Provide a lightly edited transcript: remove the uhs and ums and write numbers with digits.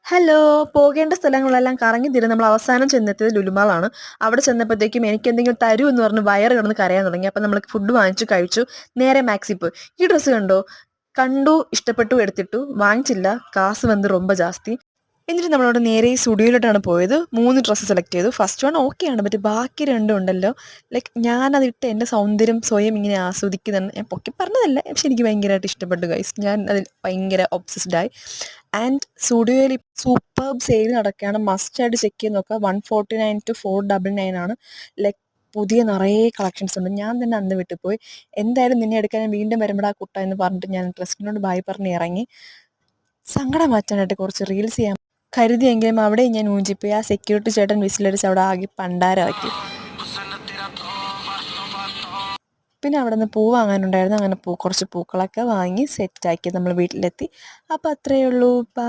Hello! പോകേണ്ട സ്ഥലങ്ങളെല്ലാം കറങ്ങി തിരിഞ്ഞ് നമ്മൾ അവസാനം ചെന്നെത്തിയത് ലുലുമാളാണ്. അവിടെ ചെന്നപ്പോഴത്തേക്കും എനിക്കെന്തെങ്കിലും തരൂ എന്ന് പറഞ്ഞ് വയറ് കിടന്ന് കരയാൻ തുടങ്ങി. അപ്പം നമ്മൾ ഫുഡ് വാങ്ങിച്ചു കഴിച്ചു. നേരെ മാക്സിൽ പോയി. ഈ ഡ്രസ്സ് കണ്ടോ? കണ്ടു, ഇഷ്ടപ്പെട്ടു, എടുത്തിട്ടു. വാങ്ങിച്ചില്ല. കാശ് വന്ന് ரொம்ப ജാസ്തി. എന്നിട്ട് നമ്മളവിടെ നേരെ ഈ സ്റ്റുഡിയോയിലോട്ടാണ് പോയത്. 3 ഡ്രസ്സ് സെലക്ട് ചെയ്തു. ഫസ്റ്റ് വൺ ഓക്കെയാണ്. ബട്ട് ബാക്കി രണ്ടും ഉണ്ടല്ലോ, ലൈക്ക് ഞാനതിട്ട് എൻ്റെ സൗന്ദര്യം സ്വയം ഇങ്ങനെ ആസ്വദിക്കുന്നെന്ന് ഞാൻ പൊക്കി പറഞ്ഞതല്ല. പക്ഷെ എനിക്ക് ഭയങ്കരമായിട്ട് ഇഷ്ടപ്പെട്ടു ഗൈസ്. ഞാൻ അതിൽ ഭയങ്കര ഒബ്സസ്ഡായി. ആൻഡ് സ്റ്റുഡിയോയിൽ സൂപ്പർബ് സെയിൽ നടക്കുകയാണ്. മസ്റ്റായിട്ട് ചെക്ക് ചെയ്ത് നോക്കുക. 149 to 499 ആണ്. ലൈക്ക് പുതിയ നിറയെ കളക്ഷൻസ് ഉണ്ട്. ഞാൻ തന്നെ അന്ന് വിട്ടു പോയി. എന്തായാലും നിന്നെ എടുക്കാൻ ഞാൻ വീണ്ടും വരുമ്പോഴാ കുട്ട എന്ന് പറഞ്ഞിട്ട് ഞാൻ ഡ്രസ്സിനോട് ബായ് പറഞ്ഞ് ഇറങ്ങി. സങ്കടം മാറ്റാനായിട്ട് കുറച്ച് റീൽസ് ചെയ്യാൻ കരുതിയെങ്കിലും അവിടെ ഞാൻ ഊഞ്ചിപ്പോയി. ആ സെക്യൂരിറ്റി ചേട്ടൻ വിസിലടിച്ച് അവിടെ ആകെ പണ്ടാരമാക്കി. പിന്നെ അവിടെ നിന്ന് പൂ വാങ്ങാനുണ്ടായിരുന്നു. അങ്ങനെ കുറച്ച് പൂക്കളൊക്കെ വാങ്ങി സെറ്റാക്കി നമ്മൾ വീട്ടിലെത്തി. അപ്പോൾ അത്രയേ ഉള്ളൂ. ബൈ.